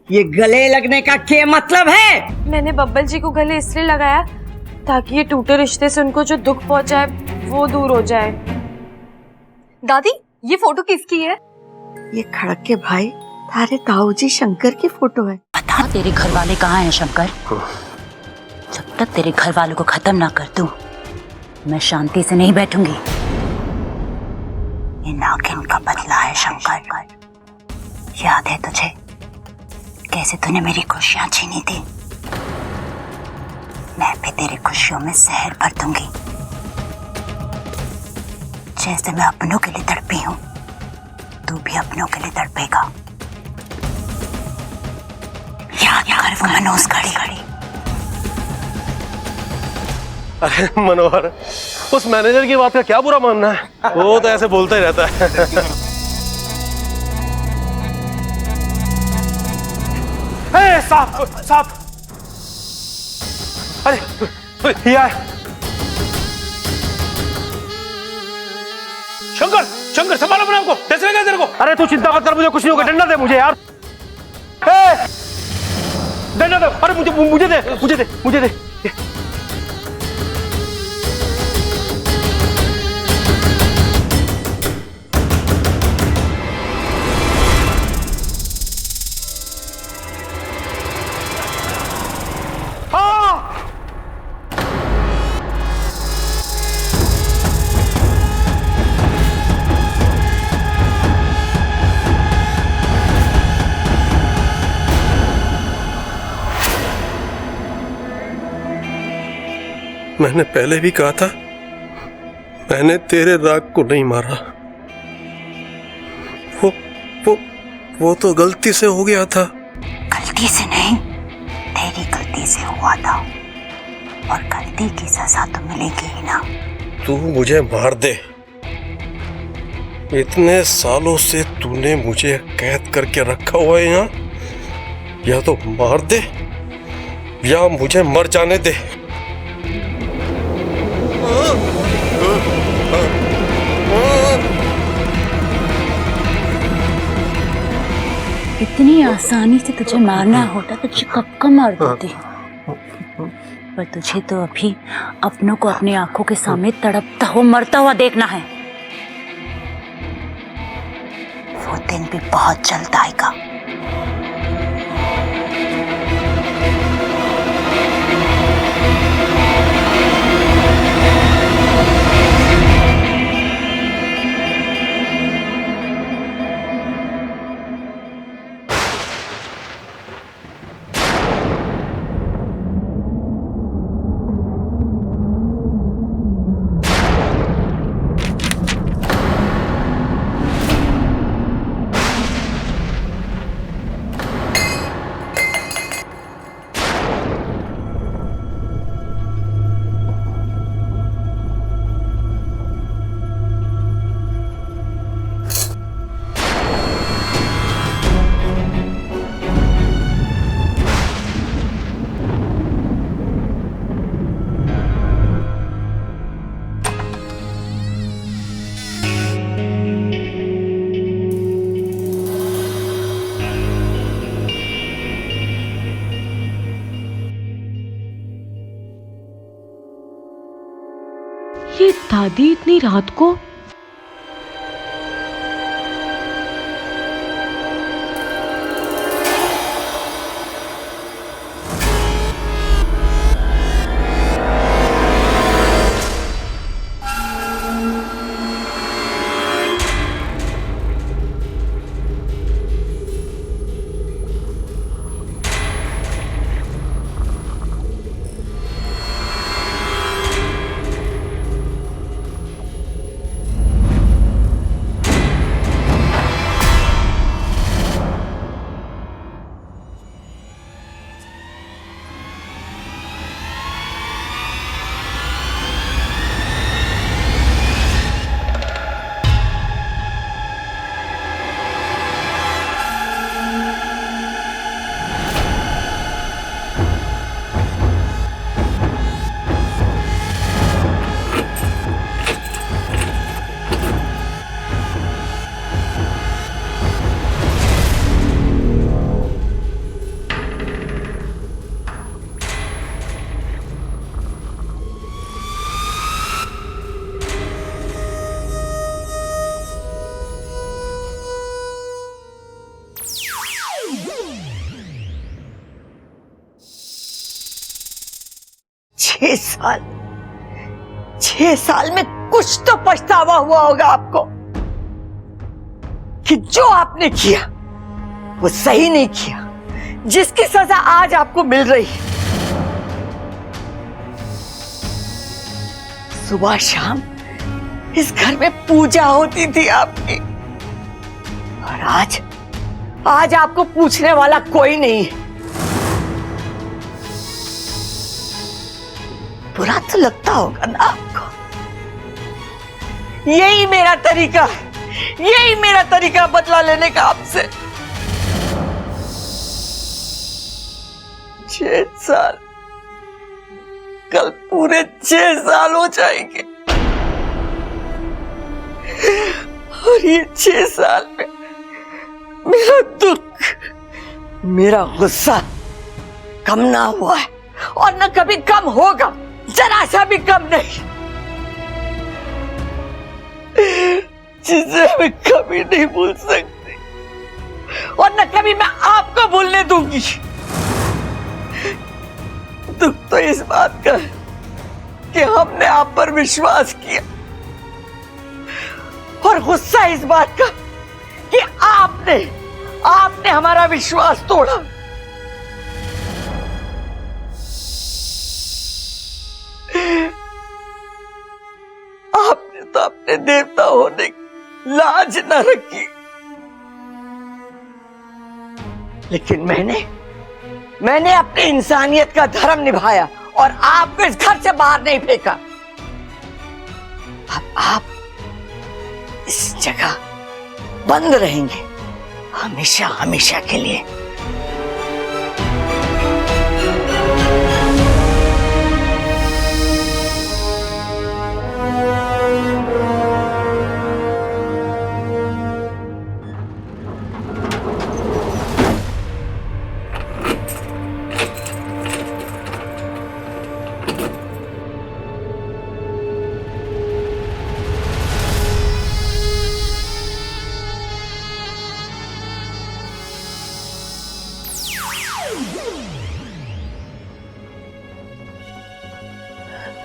ये गले लगने का क्या मतलब है? मैंने बब्बल जी को गले इसलिए लगाया ताकि ये टूटे रिश्ते से उनको जो दुख पहुंचा है वो दूर हो जाए। दादी, ये फोटो किसकी है? ये खड़क के भाई तारे ताऊ जी शंकर की फोटो है। बता तेरे घर वाले कहाँ हैं शंकर? जब तक तेरे घर वालों को खत्म ना कर दूं, मैं शांति से नहीं बैठूंगी। ये नागिन का बदला है शंकर। याद है तुझे कैसे तूने मेरी खुशियां छीनी थी? मैं भी तेरी खुशियों में जहर भर दूंगी। जैसे मैं अपनों के लिए तड़पी हूं, तू भी अपनों के लिए तड़पेगा। याद कर वो मनोज घड़ी। अरे मनोहर, उस मैनेजर की बात का क्या बुरा मानना है? वो तो ऐसे बोलता ही रहता है। साहब, अरे ये आए। शंकर संभालो अपने आपको, कैसे लगा तेरे को? अरे तू चिंता मत कर, मुझे कुछ नहीं होगा। डंडा दे मुझे यार, डंडा दे। अरे मुझे दे। मैंने पहले भी कहा था, मैंने तेरे राग को नहीं मारा। वो तो गलती से हो गया था। गलती से नहीं, तेरी गलती से हुआ था, और गलती की सजा तो मिलेगी ही ना। तू मुझे मार दे। इतने सालों से तूने मुझे कैद करके रखा हुआ है यहाँ, या तो मार दे या मुझे मर जाने दे। इतनी आसानी से तुझे मारना होता तो तुझे कब का मार देती। पर तुझे तो अभी अपनों को अपनी आंखों के सामने तड़पता हुआ मरता हुआ देखना है। वो दिन भी बहुत जल्द आएगा। ये दादी इतनी रात को? 6 साल में कुछ तो पछतावा हुआ होगा आपको कि जो आपने किया वो सही नहीं किया, जिसकी सजा आज आपको मिल रही है। सुबह शाम इस घर में पूजा होती थी आपकी, और आज आपको पूछने वाला कोई नहीं है। बुरा तो लगता होगा ना आपको। यही मेरा तरीका बदला लेने का आपसे। 6 साल, कल पूरे 6 साल हो जाएंगे, और ये 6 साल में मेरा दुख, मेरा गुस्सा कम ना हुआ है, और न कभी कम होगा, जरा सा भी कम नहीं, जिसे मैं कभी नहीं भूल सकती, और न कभी मैं आपको भूलने दूंगी। दुख तो इस बात का है कि हमने आप पर विश्वास किया, और गुस्सा इस बात का कि आपने हमारा विश्वास तोड़ा। आपने तो अपने देवता होने की लाज न रखी, लेकिन मैंने अपनी इंसानियत का धर्म निभाया और आपको इस घर से बाहर नहीं फेंका। अब आप इस जगह बंद रहेंगे हमेशा हमेशा के लिए।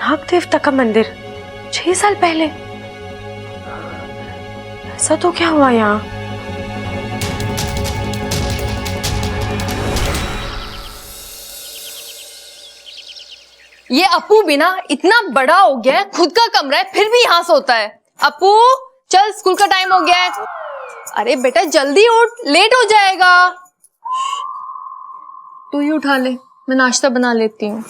नाग देवता का मंदिर 6 साल पहले, ऐसा तो क्या हुआ यहाँ? ये अपू भी ना इतना बड़ा हो गया है, खुद का कमरा है फिर भी यहाँ सोता है। अपू चल, स्कूल का टाइम हो गया है। अरे बेटा जल्दी उठ, लेट हो जाएगा। तू ही उठा ले, मैं नाश्ता बना लेती हूँ।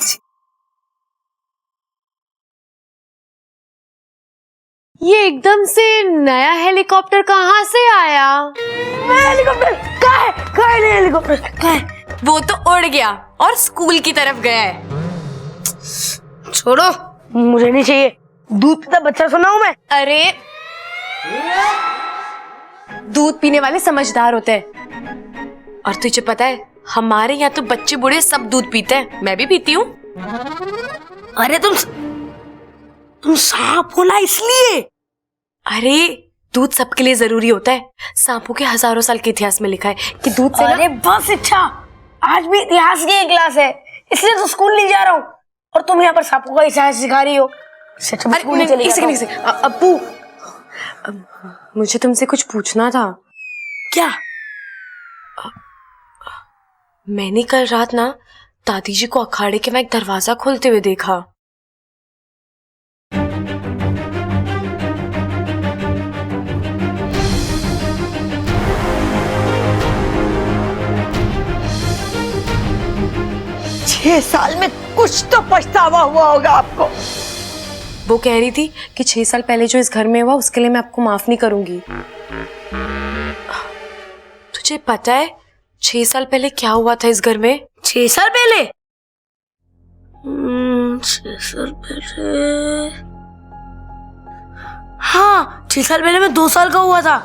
ये एकदम से नया हेलीकॉप्टर कहाँ से आया? हेलीकॉप्टर कहाँ है हेलीकॉप्टर कहाँ है? वो तो उड़ गया और स्कूल की तरफ गया है। छोड़ो, मुझे नहीं चाहिए। दूध पीता बच्चा सुना हूं मैं। अरे दूध पीने वाले समझदार होते हैं, और तुझे पता है हमारे यहाँ तो बच्चे बूढ़े सब दूध पीते हैं, मैं भी पीती हूँ। अरे तुम सांप हो ना इसलिए। अरे दूध सबके लिए जरूरी होता है। सांपों के हजारों साल के इतिहास में लिखा है कि दूध से अरे बस इच्छा, आज भी इतिहास की क्लास है, इसलिए तो स्कूल नहीं जा रहा हूँ, और तुम यहाँ पर सांपों का इतिहास सिखा रही हो। अब्बू, मुझे तुमसे कुछ पूछना था। क्या? मैंने कल रात ना दादी जी को अखाड़े के में एक दरवाजा खोलते हुए देखा। छह साल में कुछ तो पछतावा हुआ होगा आपको। वो कह रही थी कि 6 साल पहले जो इस घर में हुआ उसके लिए मैं आपको माफ नहीं करूंगी। तुझे पता है 6 साल पहले क्या हुआ था इस घर में? 6 साल पहले? 6 साल पहले, हाँ 6 साल पहले मैं 2 साल का हुआ था।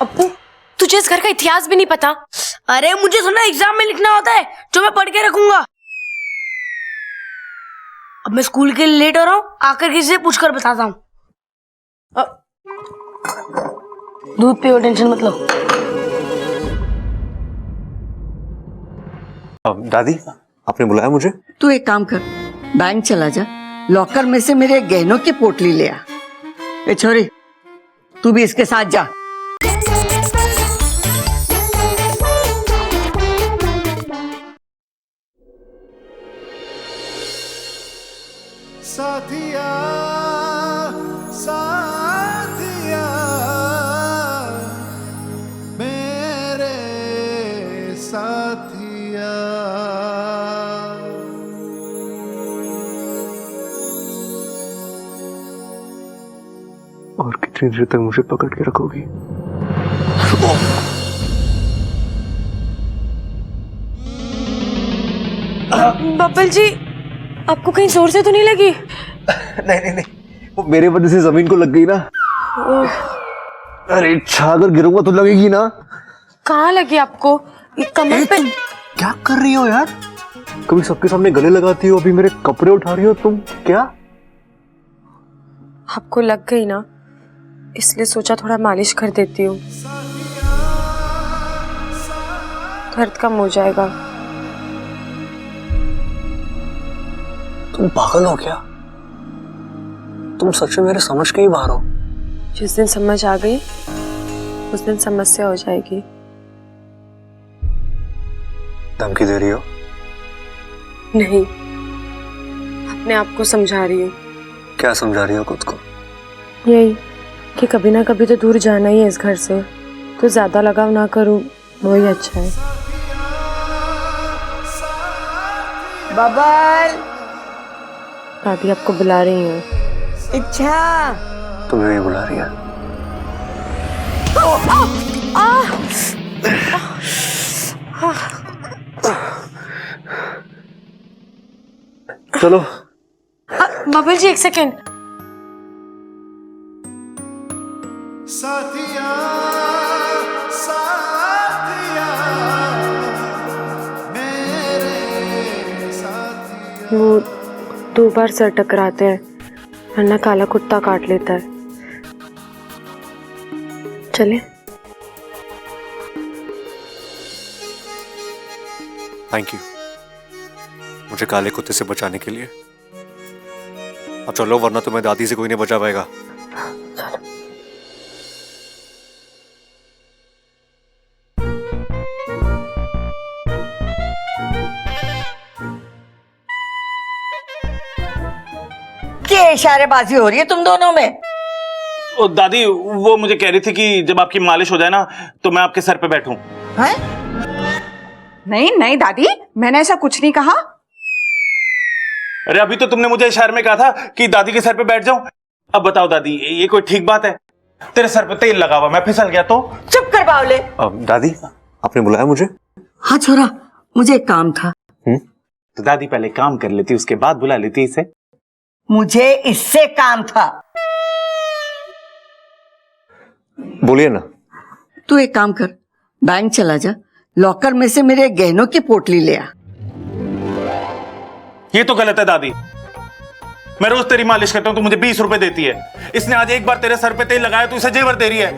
अब्बू, तुझे इस घर का इतिहास भी नहीं पता? अरे मुझे थोड़ा एग्जाम में लिखना होता है जो मैं पढ़ के रखूंगा। अब मैं स्कूल के लिए लेट हो रहा हूँ, आकर किसी से पूछकर बताता हूँ। दूध पियो, टेंशन मत लो। दादी, आपने बुलाया मुझे? तू एक काम कर, बैंक चला जा, लॉकर में से मेरे गहनों की पोटली ले आ। ए छोरी, तू भी इसके साथ जा। साथिया साथिया मेरे साथिया। और कितनी देर तक मुझे पकड़ के रखोगी? बब्बल जी, आपको कहीं जोर से तो नहीं लगी? नहीं नहीं नहीं, वो मेरे वजह से जमीन को लग गई ना। अरे अगर गिरूंगा तो लगेगी ना। कहाँ लगी आपको? ये कमर पे। क्या कर रही हो यार? कभी सबके सामने गले लगाती हो, अभी मेरे कपड़े उठा रही हो तुम। क्या आपको लग गई ना, इसलिए सोचा थोड़ा मालिश कर देती हूँ, दर्द कम हो जाएगा। तुम पागल हो क्या? तुम सच में मेरे समझ के ही बाहर हो। जिस दिन समझ आ गई उस दिन समस्या हो जाएगी। धमकी दे रही हो? नहीं, अपने आप को समझा रही हूँ। क्या समझा रही हो खुद को? यही कि कभी ना कभी तो दूर जाना ही है इस घर से, तो ज्यादा लगाव ना करूँ वही अच्छा है। बबल, दादी आपको बुला रही हैं। इच्छा, तुम्हें भी बुला रही है। चलो। बबल जी, एक सेकेंड। साथिया साथिया मेरे साथिया। वो 2 बार सर टकराते हैं, वरना काला कुत्ता काट लेता है। चले? थैंक यू मुझे काले कुत्ते से बचाने के लिए। अब चलो, वरना तुम्हें दादी से कोई नहीं बचा पाएगा। क्या इशारेबाजी हो रही है तुम दोनों में? ओ दादी, वो मुझे कह रही थी कि जब आपकी मालिश हो जाए ना तो मैं आपके सर पे बैठूं। हैं? नहीं नहीं दादी, मैंने ऐसा कुछ नहीं कहा। अरे अभी तो तुमने मुझे इशारे में कहा था कि दादी के सर पे बैठ जाऊं। अब बताओ दादी, ये कोई ठीक बात है? तेरे सर पे तेल लगा हुआ, मैं फिसल गया तो? चुप कर बावले। दादी, आपने बुलाया मुझे? हाँ छोरा, मुझे एक काम था। तो दादी पहले काम कर लेती, उसके बाद बुला लेती इसे। मुझे इससे काम था। बोलिए ना। तू एक काम कर, बैंक चला जा, लॉकर में से मेरे गहनों की पोटली ले आ। ये तो गलत है दादी। मैं रोज तेरी मालिश करता हूं, तू मुझे 20 रुपए देती है। इसने आज एक बार तेरे सर पे तेल लगाया तो इसे जेवर दे रही है।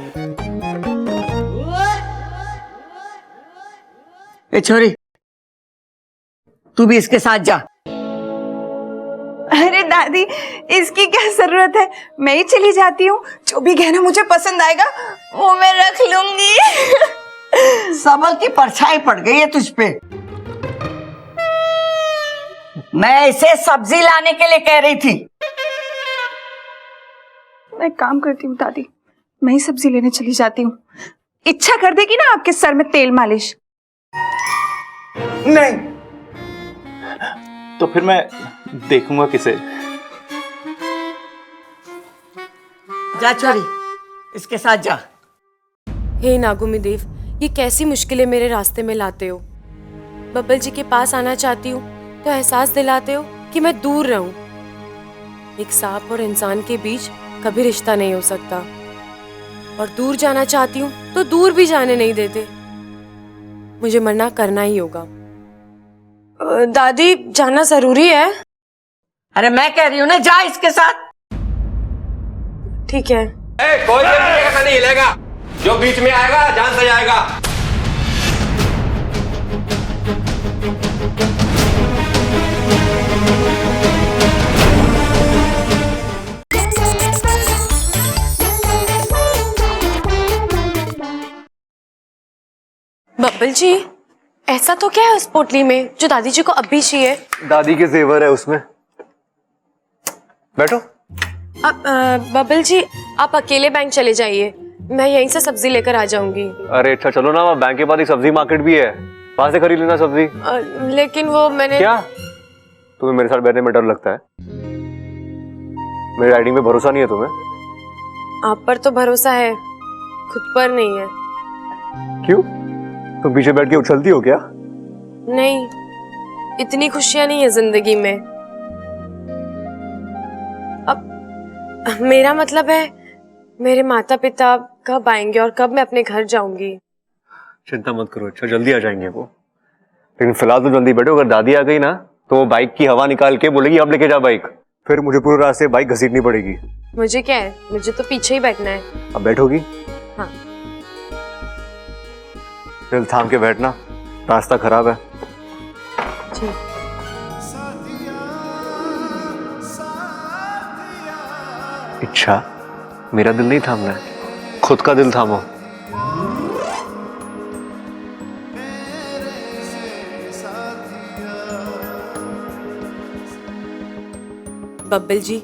ए छोरी, तू भी इसके साथ जा। अरे दादी, इसकी क्या जरूरत है, मैं ही चली जाती हूँ। जो भी गहना मुझे पसंद आएगा वो मैं रख लूंगी। सबल की परछाई पड़ गई है तुझ पे। मैं इसे सब्जी लाने के लिए कह रही थी। मैं काम करती हूँ दादी, मैं ही सब्जी लेने चली जाती हूँ। इच्छा कर देगी ना आपके सर में तेल मालिश? नहीं तो फिर मैं देखूंगा किसे। जा छोरी, इसके साथ जा। हे नागुमी देव, ये कैसी मुश्किलें मेरे रास्ते में लाते हो। बब्बल जी के पास आना चाहती हूँ तो एहसास दिलाते हो कि मैं दूर रहूं। एक सांप और इंसान के बीच कभी रिश्ता नहीं हो सकता, और दूर जाना चाहती हूँ तो दूर भी जाने नहीं देते। मुझे मना करना ही होगा। दादी, जाना जरूरी है? अरे मैं कह रही हूँ ना, जा इसके साथ। ठीक है। कोई भी नहीं हिलेगा, जो बीच में आएगा जान से जाएगा। बब्बल जी, ऐसा तो क्या है उस पोटली में जो दादी जी को अब भी चाहिए? दादी के जेवर है उसमें। बैठो। अब बब्बल जी, आप अकेले बैंक चले जाइए, मैं यहीं से सब्जी लेकर आ जाऊंगी। अरे अच्छा चलो ना, वहाँ बैंक के बाद एक सब्जी मार्केट भी है, वहां से खरीद लेना सब्जी। लेकिन वो मैंने क्या तुम्हें मेरे साथ बैठने में डर लगता है? मेरी राइडिंग में भरोसा नहीं है तुम्हें? आप पर तो भरोसा है, खुद पर नहीं है। क्यों, तुम पीछे बैठ के उछलती हो क्या? नहीं, इतनी खुशियां नहीं है जिंदगी में। अब मेरा मतलब है, मेरे माता पिता कब आएंगे और कब मैं अपने घर जाऊंगी? चिंता मत करो, अच्छा जल्दी आ जाएंगे वो। लेकिन फिलहाल तो जल्दी बैठो, अगर दादी आ गई ना तो वो बाइक की हवा निकाल के बोलेगी अब लेके जा बाइक, फिर मुझे पूरे रास्ते बाइक घसीटनी पड़ेगी। मुझे क्या है, मुझे तो पीछे ही बैठना है। अब बैठोगी? हाँ। दिल थाम के बैठना, रास्ता खराब है। जी। इच्छा, मेरा दिल नहीं थामना है, खुद का दिल थामो। बब्बल जी,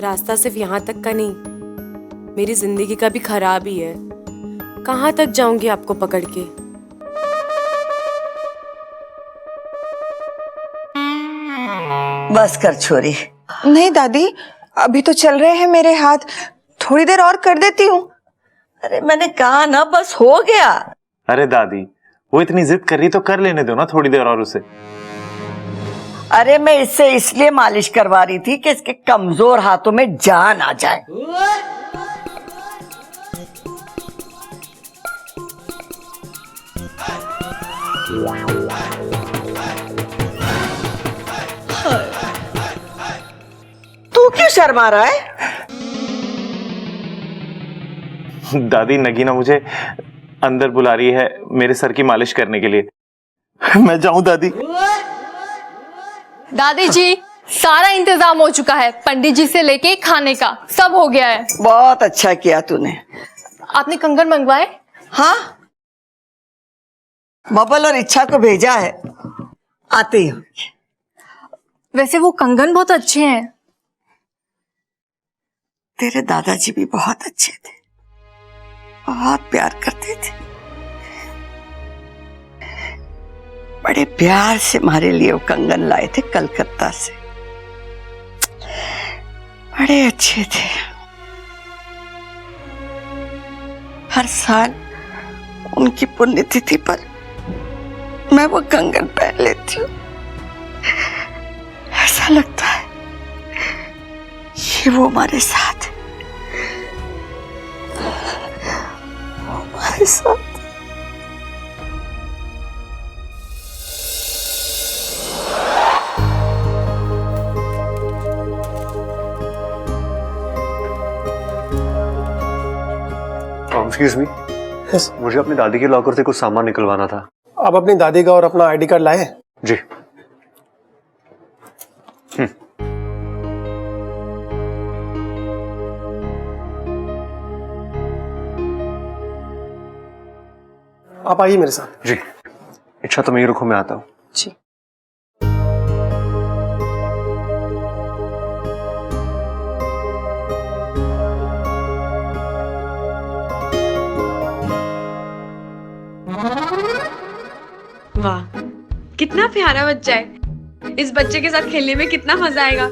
रास्ता सिर्फ यहाँ तक का नहीं, मेरी जिंदगी का भी खराब ही है। कहाँ तक जाऊंगी आपको पकड़ के? बस कर छोरी। नहीं दादी, अभी तो चल रहे हैं मेरे हाथ, थोड़ी देर और कर देती हूँ। अरे मैंने कहा ना, बस हो गया। अरे दादी, वो इतनी जिद कर रही तो कर लेने दो ना थोड़ी देर और उसे। अरे मैं इससे इसलिए मालिश करवा रही थी कि इसके कमजोर हाथों में जान आ जाए। तू क्यों शर्मा रहा है? दादी, नगीना मुझे अंदर बुला रही है मेरे सर की मालिश करने के लिए। मैं जाऊं दादी? दादी जी, सारा इंतजाम हो चुका है, पंडित जी से लेके खाने का सब हो गया है। बहुत अच्छा किया तूने। आपने कंगन मंगवाए? हाँ, बबल और इच्छा को भेजा है, आते ही होंगे। वैसे वो कंगन बहुत अच्छे हैं। तेरे दादाजी भी बहुत अच्छे थे, बहुत प्यार करते थे। बड़े प्यार से हमारे लिए वो कंगन लाए थे कलकत्ता से, बड़े अच्छे थे। हर साल उनकी पुण्यतिथि पर मैं वो कंगन पहन लेती हूँ। ऐसा लगता है कि वो हमारे साथ है, वो हमारे साथ। एक्सक्यूज मी, मुझे अपनी दादी के लॉकर से कुछ सामान निकलवाना था। आप अपनी दादी का और अपना आईडी कार्ड लाए? जी। आप आइए मेरे साथ। जी। इच्छा तो मैं ही रुको, मैं आता हूँ। जी। वाह, कितना प्यारा बच्चा है। इस बच्चे के साथ खेलने में कितना मजा आएगा,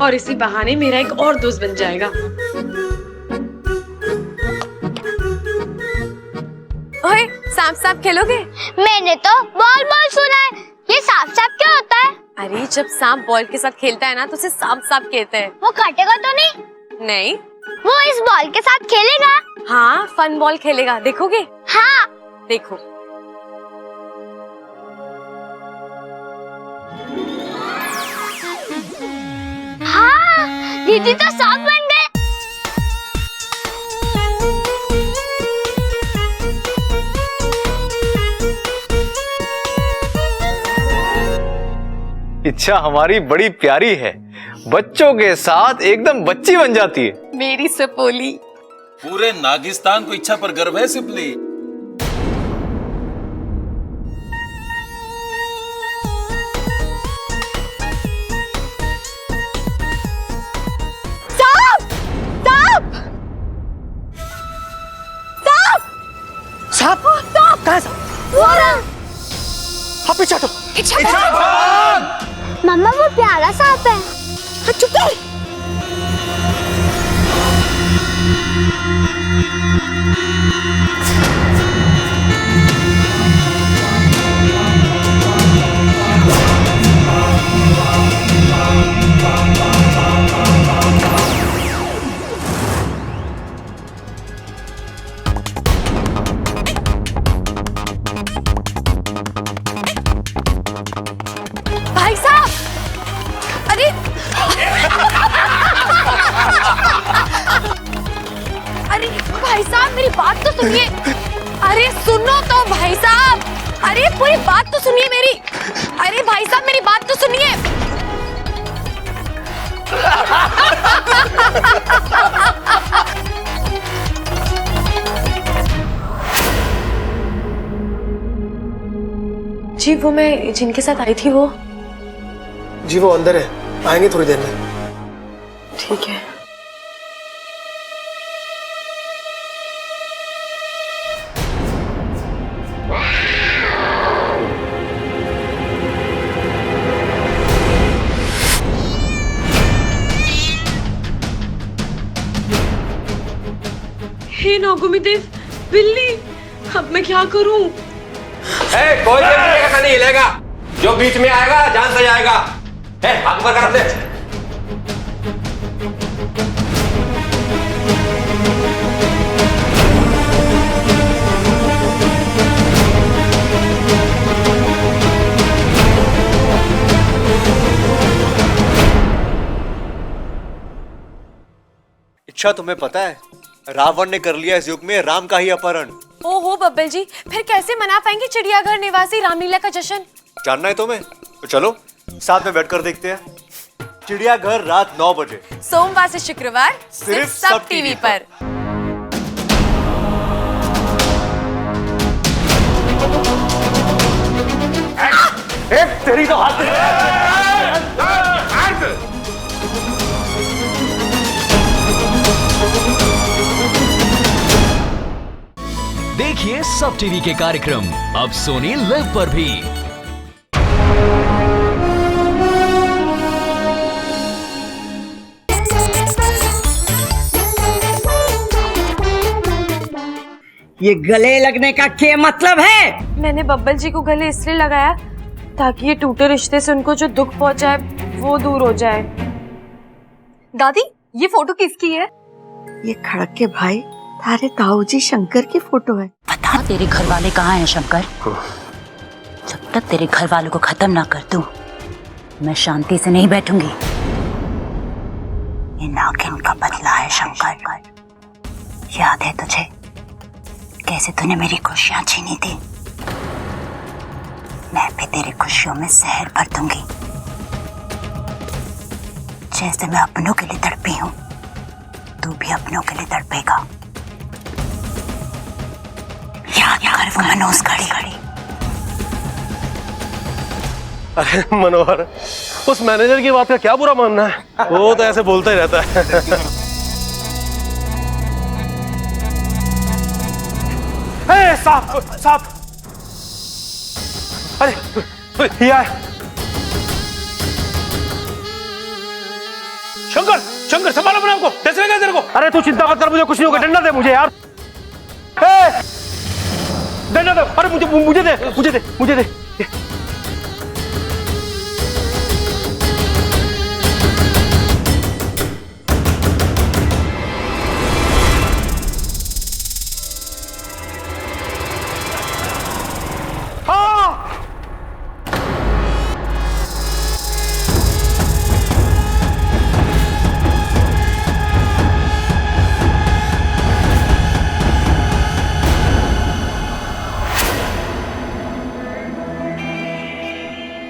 और इसी बहाने मेरा एक और दोस्त बन जाएगा। ओए, सांप सांप खेलोगे? मैंने तो बॉल बॉल सुना है, ये सांप सांप क्या होता है? अरे जब सांप बॉल के साथ खेलता है ना तो उसे सांप सांप कहते हैं। वो काटेगा तो नहीं? नहीं। वो इस बॉल के साथ खेलेगा? हाँ, फन बॉल खेलेगा, देखोगे? हाँ। देखो। हाँ, दीदी तो सांप बन गए। इच्छा हमारी बड़ी प्यारी है, बच्चों के साथ एकदम बच्ची बन जाती है। मेरी सपोली। पूरे नागिस्तान को इच्छा पर गर्व है सिपली। साहब कहाँ है साहब? वो रहा। हाँ पीछे हटो। मम्मा वो प्यारा सांप है। चुप कर। भाई साहब, अरे अरे भाई साहब मेरी बात तो सुनिए। अरे सुनो तो भाई साहब, अरे पूरी बात तो सुनिए मेरी। अरे भाई साहब मेरी बात तो सुनिए। जी वो मैं जिनके साथ आई थी वो। जी वो अंदर है, आएंगे थोड़ी देर में। ठीक है। हे नागुमी देव, बिल्ली, अब मैं क्या करूं? कोई भी का नहीं हिलेगा, जो बीच में आएगा जान से जाएगा। हाथ ऊपर कर दे। इच्छा तुम्हें पता है, रावण ने कर लिया इस युग में राम का ही अपहरण। ओहो बब्बल जी, फिर कैसे मना पाएंगे चिड़ियाघर निवासी रामलीला का जश्न? जानना है तुम्हें? तो चलो साथ में बैठकर देखते हैं। चिड़ियाघर रात 9 बजे, सोमवार से शुक्रवार सिर्फ सब टीवी पर। तेरी तो हाथ देखिए सब टीवी के कार्यक्रम अब सोनी लिव पर भी। ये गले लगने का क्या मतलब है? मैंने बब्बल जी को गले इसलिए लगाया ताकि ये टूटे रिश्ते से उनको जो दुख पहुंचा है वो दूर हो जाए। दादी ये फोटो किसकी है? ये खड़क के भाई तारे ताऊजी शंकर की फोटो है। बता तेरे घर वाले कहाँ हैं शंकर? जब तक तेरे घर वालों को खत्म ना कर दूं, मैं शांति से नहीं बैठूंगी। ये नागिन का बदला है शंकर। याद है तुझे कैसे तूने मेरी खुशियां छीनी थी? मैं भी तेरी खुशियों में जहर भर दूंगी। जैसे मैं अपनों के लिए तड़पी हूं, तू भी अपनों के लिए तड़पेगा। याद कर वो मनोज घड़ी। अरे मनोहर, उस मैनेजर की बात का क्या बुरा मानना है? वो तो ऐसे बोलता ही रहता है। साहब, अरे ये शंकर संभालो अपने आपको। कैसे लगा तेरे को? अरे तू चिंता मत कर, मुझे कुछ नहीं होगा। डंडा दे मुझे यार, डंडा दे। अरे मुझे दे।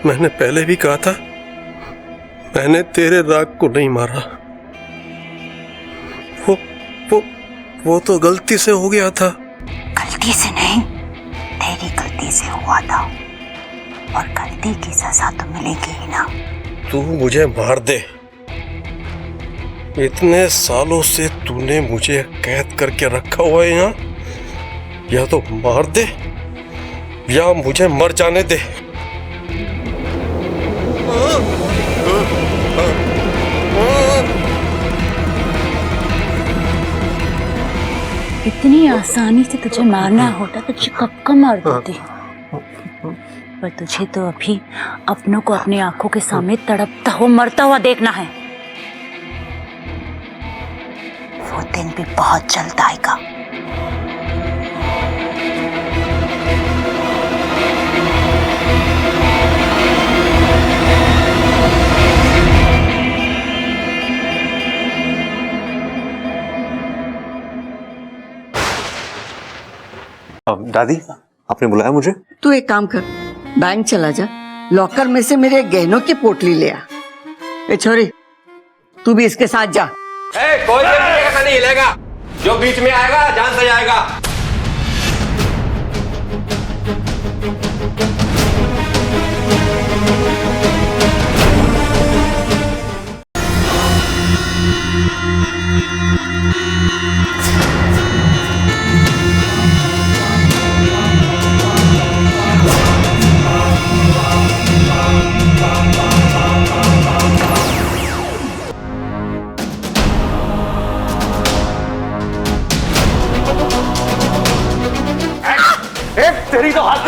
मैंने पहले भी कहा था, मैंने तेरे राग को नहीं मारा। वो तो गलती से हो गया था। गलती से नहीं, तेरी गलती से हुआ था, और गलती की सजा तो मिलेगी ही ना। तू मुझे मार दे, इतने सालों से तूने मुझे कैद करके रखा हुआ है यहाँ, या तो मार दे या मुझे मर जाने दे। इतनी आसानी से तुझे मारना होता तो तुझे कब का मार देती। पर तुझे तो अभी अपनों को अपनी आंखों के सामने तड़पता हुआ मरता हुआ देखना है। वो दिन भी बहुत जल्द आएगा। दादी, आपने बुलाया मुझे? तू एक काम कर, बैंक चला जा, लॉकर में से मेरे गहनों की पोटली ले आ। ए छोरी, तू भी इसके साथ जा। कोई नहीं हिलेगा, जो बीच में आएगा जान से जाएगा। तेरी तो हाथ